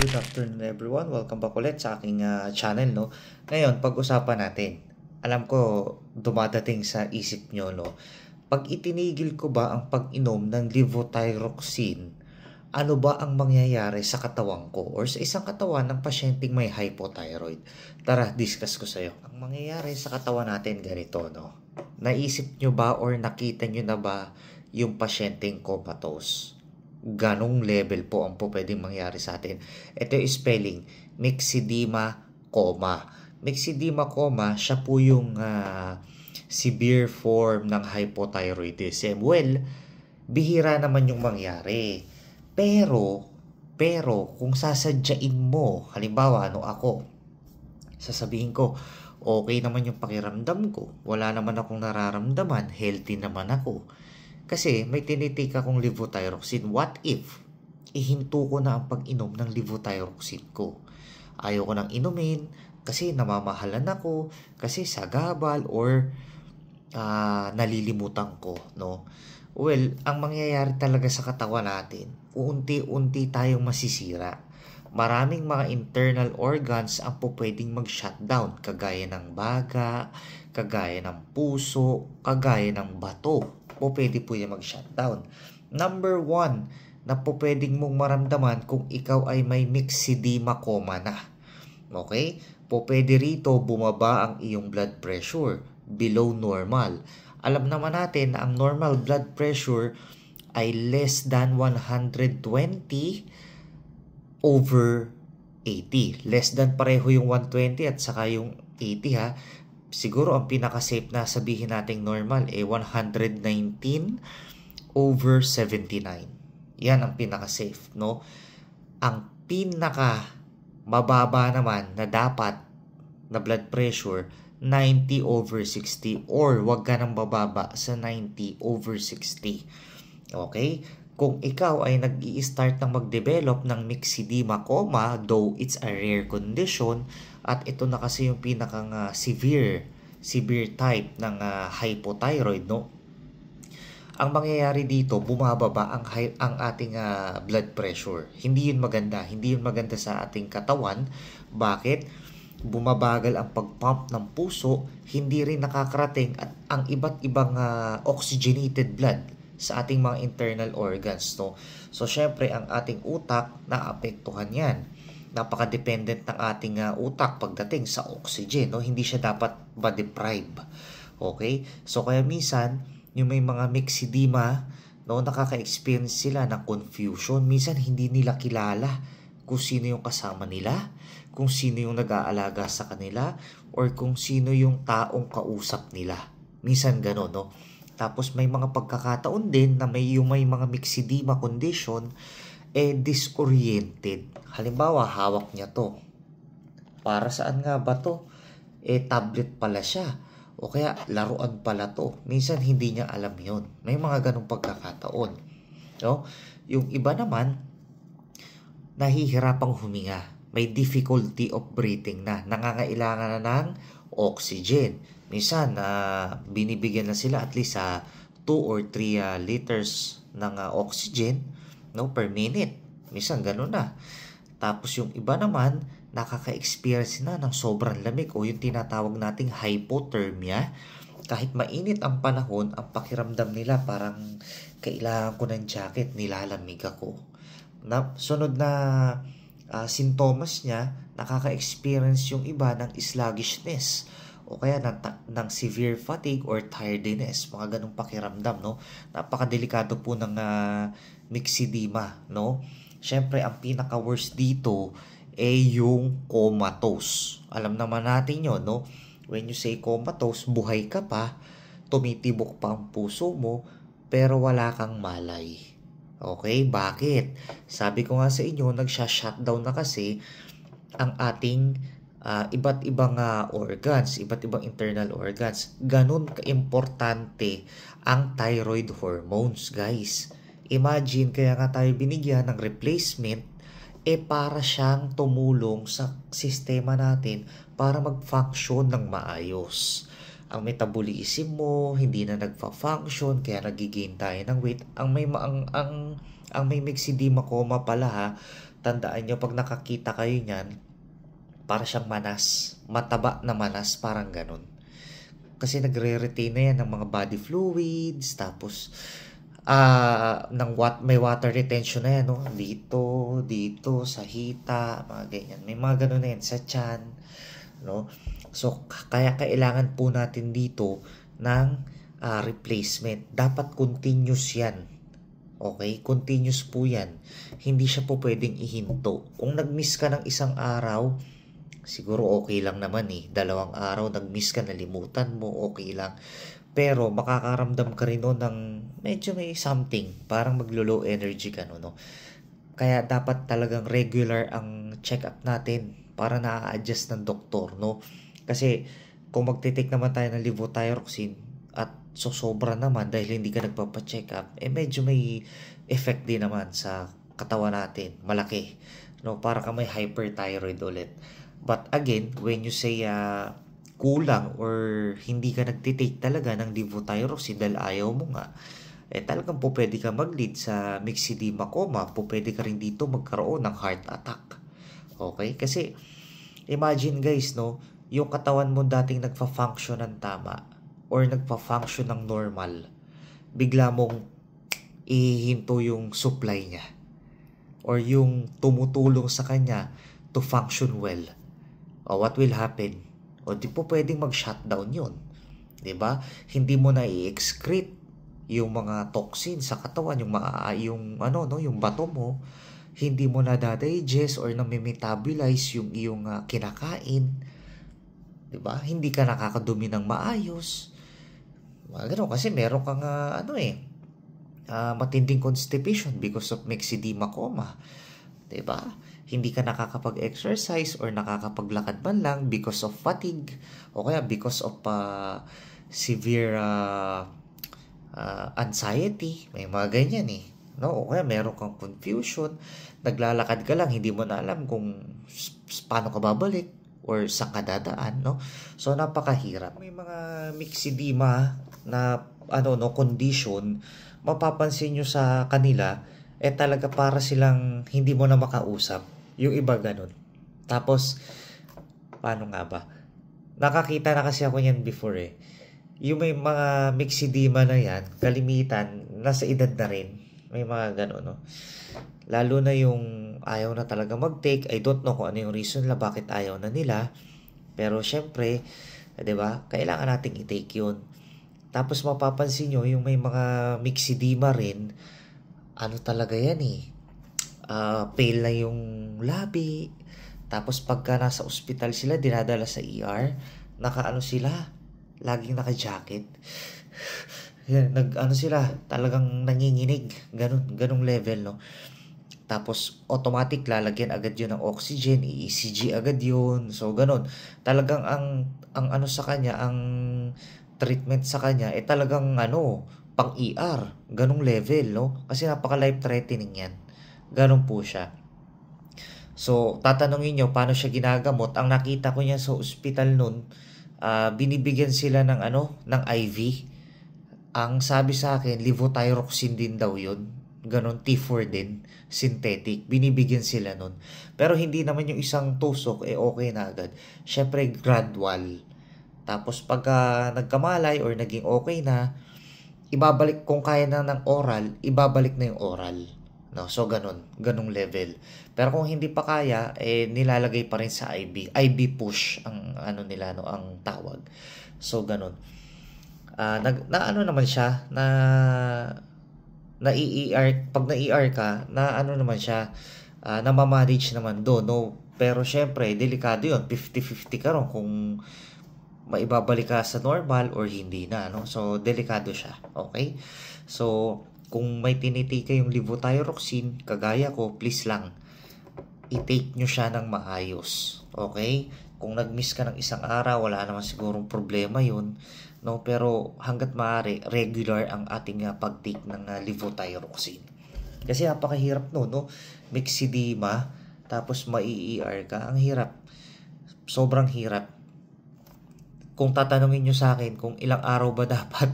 Good afternoon everyone. Welcome back ulit sa aking channel, no. Ngayon, pag-usapan natin. Alam ko dumadating sa isip nyo, no. Pag itinigil ko ba ang pag-inom ng levothyroxine, ano ba ang mangyayari sa katawan ko or sa isang katawan ng pasyenteng may hypothyroid? Tara, discuss ko sa iyo. Ang mangyayari sa katawan natin ganito, no. Naisip nyo ba or nakita nyo na ba yung pasyenteng comatose? Ganong level po ang po pwedeng mangyari sa atin. Ito yung spelling, myxedema coma. Myxedema coma, siya po yung severe form ng hypothyroidism. Well, bihira naman yung mangyari. Pero, kung sasadyain mo, halimbawa, ako, sasabihin ko, okay naman yung pakiramdam ko. Wala naman akong nararamdaman. Healthy naman ako. Kasi may tinitika kong levothyroxine. What if ihinto ko na ang pag-inom ng levothyroxine ko? Ayaw ko nang inumin kasi namamahalan ako, kasi sagabal or nalilimutan ko, no? Well, ang mangyayari talaga sa katawan natin, unti-unti tayong masisira. Maraming mga internal organs ang pwedeng mag-shutdown, kagaya ng baga, kagaya ng puso, kagaya ng bato. Pwede po yan mag-shutdown. Number 1 na pwedeng mong maramdaman kung ikaw ay may myxedema coma na. Okay? Pwede rito bumaba ang iyong blood pressure below normal. Alam naman natin na ang normal blood pressure ay less than 120 over 80. Less than pareho yung 120 at saka yung 80 ha. Siguro ang pinaka-safe na sabihin nating normal 119 over 79. Yan ang pinaka-safe, no? Ang pinaka mababa naman na dapat na blood pressure 90 over 60 or wag ka nang bababa sa 90 over 60. Okay? Kung ikaw ay nag-i-start ng mag-develop ng myxedema coma, though it's a rare condition, at ito na kasi yung pinakang severe type ng hypothyroid, no? Ang mangyayari dito, bumababa ang ating blood pressure. Hindi yun maganda sa ating katawan. Bakit? Bumabagal ang pag-pump ng puso, hindi rin nakakarating at ang iba't ibang oxygenated blood sa ating mga internal organs, no? So syempre ang ating utak naapektuhan 'yan. Napaka-dependent ng ating utak pagdating sa oxygen, no? Hindi siya dapat ma-deprive. Okay? So kaya minsan yung may mga myxedema, no, nakaka-experience sila ng confusion. Minsan hindi nila kilala kung sino yung kasama nila, kung sino yung nag-aalaga sa kanila, or kung sino yung taong kausap nila. Minsan gano'n, no? Tapos may mga pagkakataon din na may mga myxedema condition disoriented. Halimbawa, hawak niya to. Para saan nga ba to? Tablet pala siya. O kaya laruan pala to. Minsan hindi niya alam yon. May mga ganong pagkakataon. No? Yung iba naman, nahihirapang huminga. May difficulty of breathing na. Nangangailangan na ng oxygen. Minsan, binibigyan na sila at least 2 or 3 liters ng oxygen, no, per minute. Minsan, ganun na. Tapos yung iba naman, nakaka-experience na ng sobrang lamig o yung tinatawag nating hypothermia. Kahit mainit ang panahon, ang pakiramdam nila parang kailangan ko ng jacket, nilalamig ako. Sunod na sintomas niya, nakaka-experience yung iba ng sluggishness o kaya ng severe fatigue or tiredness, mga ganong pakiramdam, no? Napakadelikado po ng myxedema, no? Syempre, ang pinaka-worst dito yung comatose. Alam naman natin yun, no? When you say comatose, buhay ka pa, tumitibok pa ang puso mo, pero wala kang malay. Okay? Bakit? Sabi ko nga sa inyo, nagsha-shutdown na kasi ang ating iba't ibang organs, iba't ibang internal organs. Ganun ka-importante ang thyroid hormones, guys. Imagine, kaya nga tayo binigyan ng replacement, para siyang tumulong sa sistema natin para mag-function ng maayos. ang metabolism mo hindi na nagfa-function kaya nagigain tayo ng weight. Ang may myxedema coma pala ha, tandaan nyo pag nakakita kayo niyan, para siyang manas, mataba na manas, parang ganun. Kasi nagre-retain na yan ng mga body fluids, tapos may water retention na yan, no? Dito, sa hita, mga ganyan. May mga ganun na yan sa tiyan, no? So, kaya kailangan po natin dito ng replacement. Dapat continuous yan. Okay? Continuous po yan. Hindi siya po pwedeng ihinto. Kung nag-miss ka ng isang araw, siguro okay lang naman eh. 2 araw, nag-miss ka, nalimutan mo, okay lang. Pero makakaramdam ka rin no, ng medyo may something. Parang maglo-low energy ka no. Kaya dapat talagang regular ang check-up natin para na-adjust ng doktor, no? Kasi kung magte-take naman tayo ng levothyroxine at sobra naman dahil hindi ka nagpapa-check up, medyo may effect din naman sa katawan natin, malaki, no? Para ka may hyperthyroid ulit. But again, when you say kulang or hindi ka nagtitake talaga ng levothyroxine dahil ayaw mo nga, talagang po pwede ka mag-lead sa myxedema coma, po pwede ka rin dito magkaroon ng heart attack. Okay? Kasi imagine guys, no, yung katawan mo dating nagfa-function ng tama or nagfa-function ng normal, bigla mong ihinto yung supply niya or yung tumutulong sa kanya to function well. O what will happen? O di po pwedeng mag-shutdown yun. Diba? Hindi mo na i-excrete yung mga toxin sa katawan, yung bato mo, hindi mo na da-digest or na-metabolize yung iyong kinakain. Diba? Hindi ka nakakadumi ng maayos. Ganun, kasi meron kang matinding constipation because of myxedema coma. Diba? Hindi ka nakakapag-exercise or nakakapaglakad man lang because of fatigue o kaya because of severe anxiety. May mga ganyan eh. No? O kaya meron kang confusion, naglalakad ka lang, hindi mo na alam kung paano ka babalik or saan ka dadaan. No? So, napakahirap. May mga myxedema na condition, mapapansin nyo sa kanila, talaga para silang hindi mo na makausap. Yung iba ganun. Tapos, paano nga ba? Nakakita na kasi ako yan before eh. Yung may mga myxedema na yan, kalimitan, nasa edad na rin. May mga ganun, no? Lalo na yung ayaw na talaga mag-take. I don't know kung ano yung reason la bakit ayaw na nila. Pero syempre, diba? Kailangan nating i-take yun. Tapos mapapansin nyo, yung may mga myxedema rin, talaga yan eh. Pale na yung labi. Tapos pagka nasa ospital sila, dinadala sa ER, sila, laging naka-jacket. Sila, talagang nanginginig. Ganong level, no? Tapos automatic lalagyan agad yun ng oxygen, ECG agad yun. So ganon. Talagang ang sa kanya, ang treatment sa kanya talagang pang ER, ganong level, no? Kasi napaka life threatening yan. Ganon po siya. So tatanungin nyo paano siya ginagamot. Ang nakita ko niya sa ospital nun, binibigyan sila ng ng IV. Ang sabi sa akin, levothyroxine din daw yun. Ganon, T4 din, synthetic. Binibigyan sila nun. Pero hindi naman yung isang tusok, okay na agad. Syempre, gradual. Tapos pagka nagkamalay or naging okay na, ibabalik, kung kaya na ng oral, ibabalik na yung oral. No? So, ganong level. Pero kung hindi pa kaya, nilalagay pa rin sa IV. IV push ang nila, no, ang tawag. So, ganon. Naman siya, pag na-ER ka, naman siya, na-manage naman doon, no? Pero syempre, delikado yun. 50-50 ka ron kung maibabalik ka sa normal or hindi na, no? So, delikado siya. Okay? So, kung may tinitake yung levothyroxine, kagaya ko, please lang, i-take nyo siya ng maayos. Okay? Kung nag-miss ka ng isang araw, wala naman sigurong problema yun. No, pero hangga't maaari regular ang ating pag-take ng levothyroxine. Kasi napakahirap no, myxedema, tapos mai-ER ka, ang hirap. Sobrang hirap. kung tatanungin nyo sa akin kung ilang araw ba dapat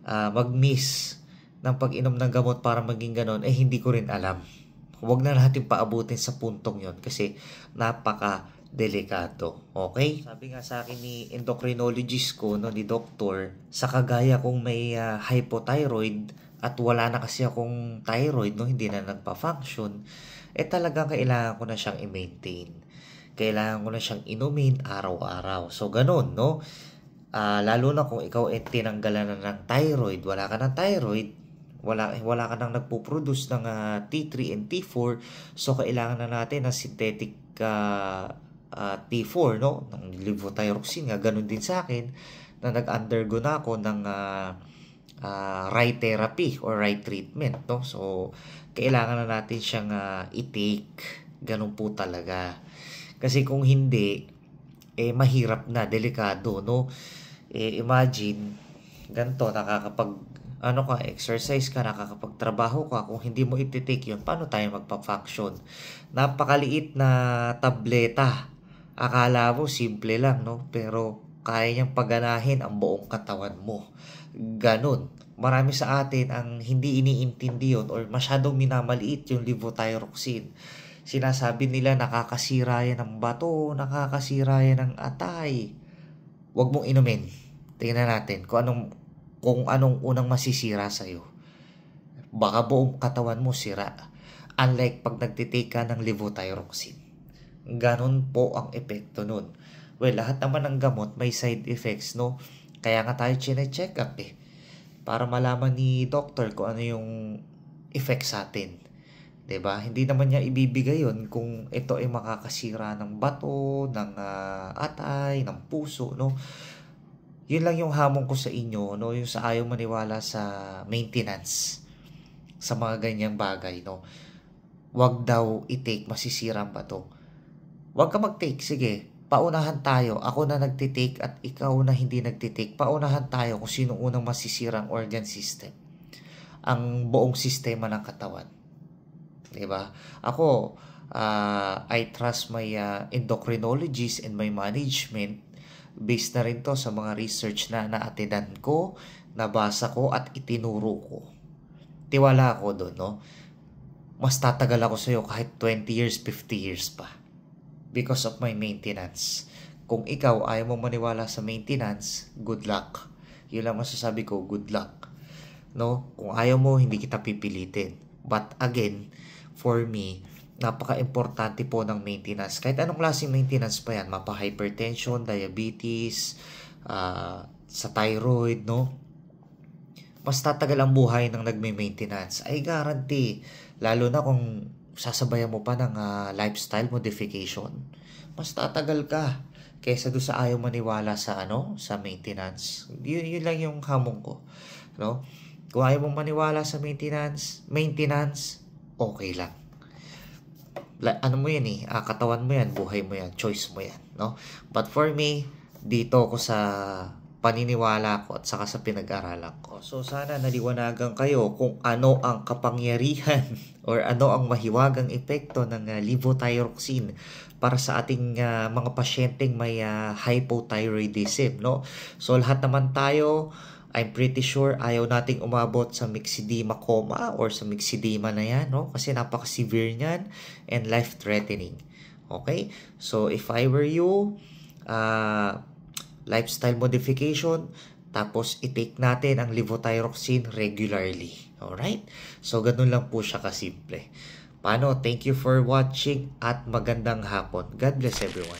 mag-miss ng pag-inom ng gamot para maging ganon, hindi ko rin alam. Huwag na natin paabutin sa puntong yon kasi napaka-delikado. Okay? Sabi nga sa akin ni endocrinologist ko, no, ni doktor, sa kagaya kung may hypothyroid at wala na kasi akong thyroid, no, hindi na nagpa-function, talagang kailangan ko na siyang i-maintain. Kailangan ko na siyang inumin araw-araw. So, ganun, no? Lalo na kung ikaw tinanggalan na ng thyroid, wala ka ng thyroid, wala ka nang nagpo-produce ng T3 and T4, so kailangan na natin ng synthetic T4, no? Ng levothyroxine nga, ganun din sa akin na nag-undergo na ako ng right therapy or right treatment, no? So kailangan na natin siyang i-take. Ganun po talaga. Kasi kung hindi, mahirap na, delikado, no? Imagine, ganito, exercise ka, nakakapagtrabaho ka, kung hindi mo iti-take yun, paano tayo magpa-function? Napakaliit na tableta. Akala mo, simple lang, no? Pero, kaya niyang paganahin ang buong katawan mo. Ganun. Marami sa atin ang hindi iniintindi yun or masyadong minamaliit yung levothyroxine. Sinasabi nila nakakasira yan ng bato, nakakasira yan ng atay. Huwag mong inumin. Tingnan natin kung anong unang masisira sa'yo. Baka buong katawan mo sira. Unlike pag nagtitake ka ng levothyroxine. Ganon po ang epekto nun. Well, lahat naman ng gamot may side effects, no? Kaya nga tayo chine-check up para malaman ni doctor kung ano yung effect sa atin. 'Di ba? Hindi naman niya ibibigay yon kung ito ay makakasira ng bato, ng atay, ng puso, no? Yun lang yung hamon ko sa inyo, no? Yung sa ayaw maniwala sa maintenance sa mga ganyang bagay, no? Wag daw i-take, masisira ang bato. Wag ka mag-take, sige. Paunahan tayo. Ako na nagtitake at ikaw na hindi nagtitake. Paunahan tayo kung sino unang masisira ang organ system. Ang buong sistema ng katawan. Diba? Ako, I trust my endocrinologist and my management. Based na rin to sa mga research na naatidan ko, nabasa ko at itinuro ko. Tiwala ako doon, no? Mas tatagal ako sa'yo kahit 20 years, 50 years pa. Because of my maintenance. Kung ikaw ayaw mo maniwala sa maintenance, good luck. Yun lang masasabi ko, good luck. No? Kung ayaw mo, hindi kita pipilitin. But again, for me, napaka-importante po ng maintenance. Kahit anong klaseng maintenance pa yan, mapa-hypertension, diabetes, sa thyroid, no? Mas tatagal ang buhay ng nagme-maintenance. I guarantee, lalo na kung sasabayan mo pa ng lifestyle modification, mas tatagal ka kaysa doon sa ayaw maniwala sa sa maintenance. Yun lang yung hamon ko, no? Kung ayaw mong maniwala sa maintenance, okay lang. Ano mo yan katawan mo yan, buhay mo yan, choice mo yan, no? But for me, dito ako sa paniniwala ko at saka sa pinag-aralan ko. So sana naliwanagan kayo kung ano ang kapangyarihan or ano ang mahiwagang epekto ng levothyroxine para sa ating mga pasyenteng may hypothyroidism, no? So lahat naman tayo, I'm pretty sure ayaw nating umabot sa myxedema coma or sa myxedema na yan, no? Kasi napaka-severe niyan and life-threatening. Okay? So if I were you, lifestyle modification, tapos i-take natin ang levothyroxine regularly. Alright? So, ganun lang po siya kasimple. Paano? Thank you for watching at magandang hapon. God bless everyone.